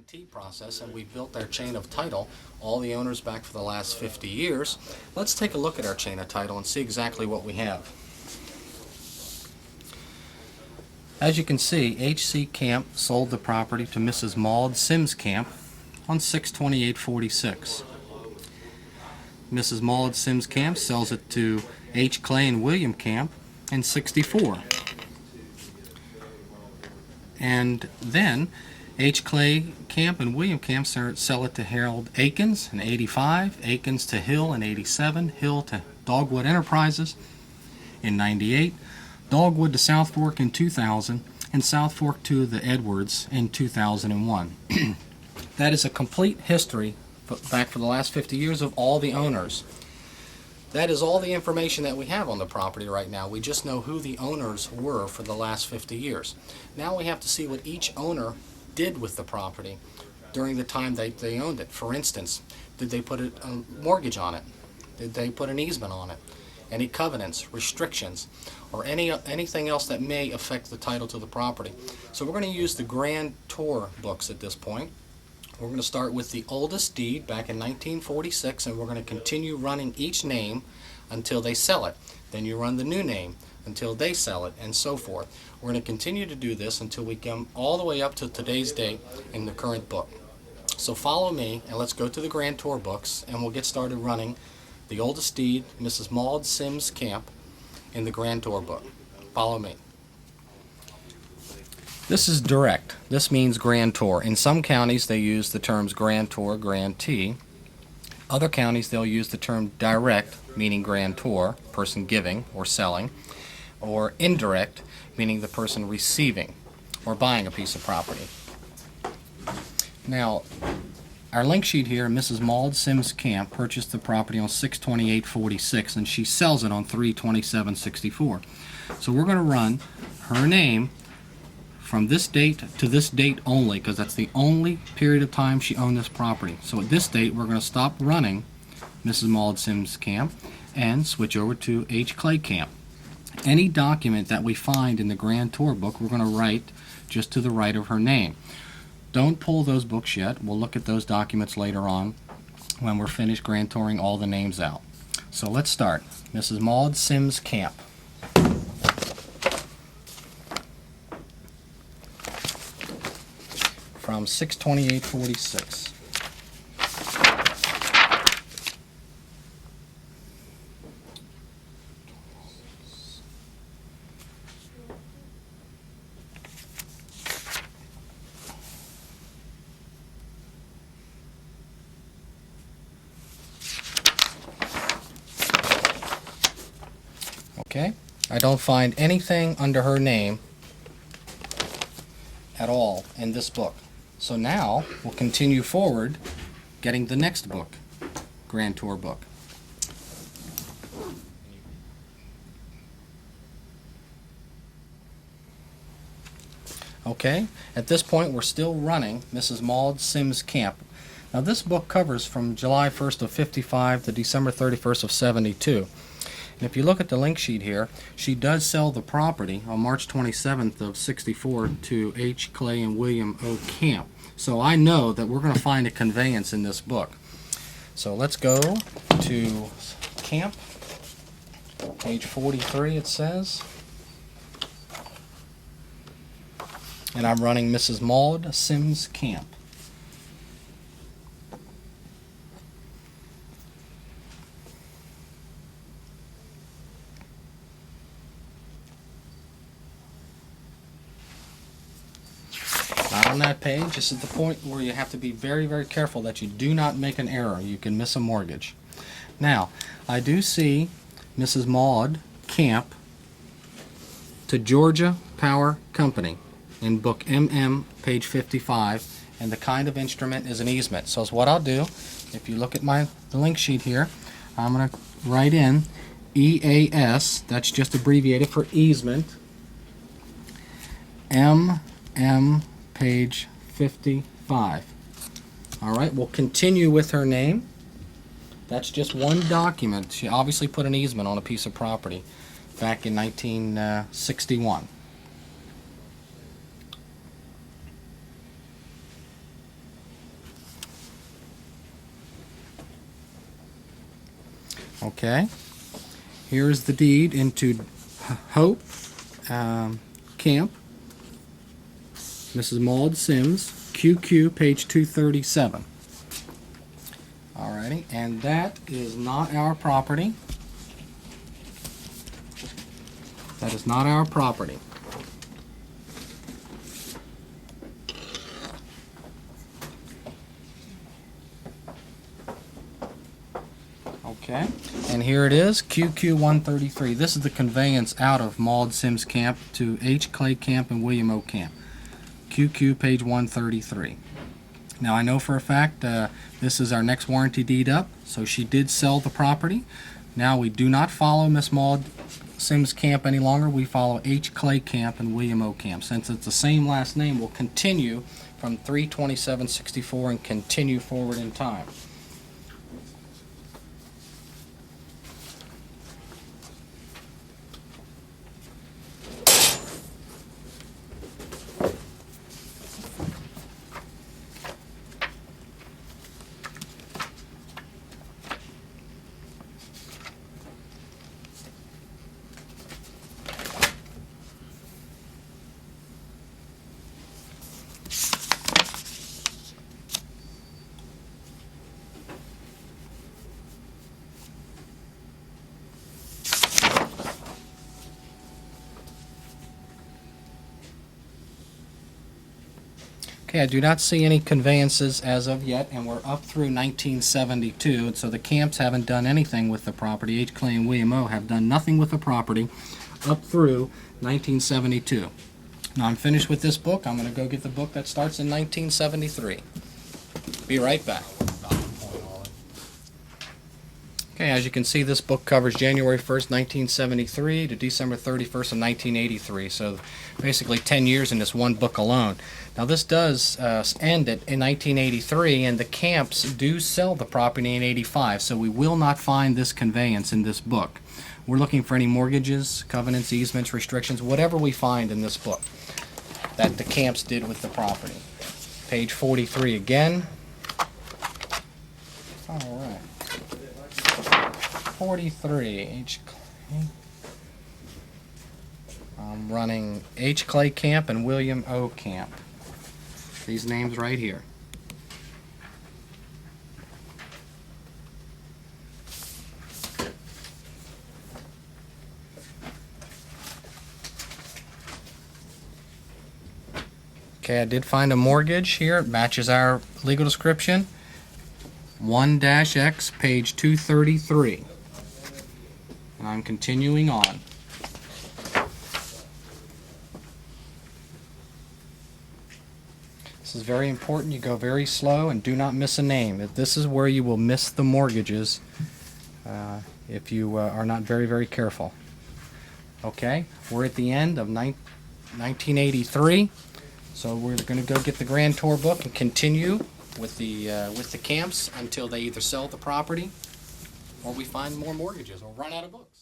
guarantee process, and we've built our chain of title, all the owners back for the last 50 years. Let's take a look at our chain of title and see exactly what we have. As you can see, H.C. Camp sold the property to Mrs. Maud Sims Camp on 6/28/46. Mrs. Maud Sims Camp sells it to H. Clay and William Camp in 64. And then H. Clay Camp and William Camp sell it to Harold Akins in 85, Akins to Hill in 87, Hill to Dogwood Enterprises in 98, Dogwood to South Fork in 2000, and South Fork to the Edwards in 2001. That is a complete history back for the last 50 years of all the owners. That is all the information that we have on the property right now. We just know who the owners were for the last 50 years. Now we have to see what each owner did with the property during the time they owned it. For instance, did they put a mortgage on it? Did they put an easement on it? Any covenants, restrictions, or anything else that may affect the title to the property. So we're going to use the Grantor books at this point. We're going to start with the oldest deed back in 1946, and we're going to continue running each name until they sell it. Then you run the new name until they sell it, and so forth. We're going to continue to do this until we come all the way up to today's date in the current book. So follow me, and let's go to the Grantor books, and we'll get started running the oldest deed, Mrs. Maud Sims Camp, in the Grantor book. Follow me. This is direct. This means grantor. In some counties they use the terms grantor, grantee. Other counties they'll use the term direct, meaning grantor, person giving or selling, or indirect, meaning the person receiving or buying a piece of property. Now, our link sheet here, Mrs. Maud Sims Camp purchased the property on 6/28/46, and she sells it on 3/27/64. So we're going to run her name from this date to this date only, because that's the only period of time she owned this property. So at this date, we're going to stop running Mrs. Maud Sims Camp and switch over to H. Clay Camp. Any document that we find in the Grantor book, we're going to write just to the right of her name. Don't pull those books yet. We'll look at those documents later on when we're finished grantoring all the names out. So let's start. Mrs. Maud Sims Camp. From 6/28/46. Okay, I don't find anything under her name at all in this book. So now we'll continue forward getting the next book, Grantor book. Okay, at this point we're still running Mrs. Maud Sims Camp. Now this book covers from July 1st of 55 to December 31st of 72. And if you look at the link sheet here, she does sell the property on March 27th of 64 to H. Clay and William O. Camp. So I know that we're going to find a conveyance in this book. So let's go to Camp, page 43 it says. And I'm running Mrs. Maud Sims Camp. On that page, this is the point where you have to be very, very careful that you do not make an error. You can miss a mortgage. Now, I do see Mrs. Maud Camp to Georgia Power Company in book MM, page 55, and the kind of instrument is an easement. So what I'll do, if you look at the link sheet here, I'm going to write in EAS, that's just abbreviated for easement, MM, page 55. Alright, we'll continue with her name. That's just one document. She obviously put an easement on a piece of property back in 1961. Okay. Here's the deed into Hope Camp. Mrs. Maud Sims, QQ, page 237. Alrighty, and that is not our property. That is not our property. Okay, and here it is, QQ 133. This is the conveyance out of Maud Sims Camp to H. Clay Camp and William O. Camp. QQ page 133. Now I know for a fact this is our next warranty deed up, so she did sell the property. Now we do not follow Miss Maud Sims Camp any longer. We follow H. Clay Camp and William O. Camp. Since it's the same last name, we'll continue from 3/27/64 and continue forward in time. Okay, I do not see any conveyances as of yet, and we're up through 1972, and so the Camps haven't done anything with the property. H. Clay and William O. have done nothing with the property up through 1972. Now I'm finished with this book. I'm going to go get the book that starts in 1973. Be right back. Okay, as you can see, this book covers January 1st, 1973 to December 31st of 1983, so basically 10 years in this one book alone. Now this does end it in 1983, and the Camps do sell the property in 85, so we will not find this conveyance in this book. We're looking for any mortgages, covenants, easements, restrictions, whatever we find in this book that the Camps did with the property. Page 43 again. All right. 43, H. Clay. I'm running H. Clay Camp and William O. Camp. These names right here. Okay, I did find a mortgage here. It matches our legal description. 1-X, page 233. And I'm continuing on. This is very important. You go very slow and do not miss a name. This is where you will miss the mortgages if you are not very, very careful. Okay, we're at the end of 1983, so we're going to go get the Grantor book and continue with the Camps until they either sell the property or we find more mortgages or run out of books.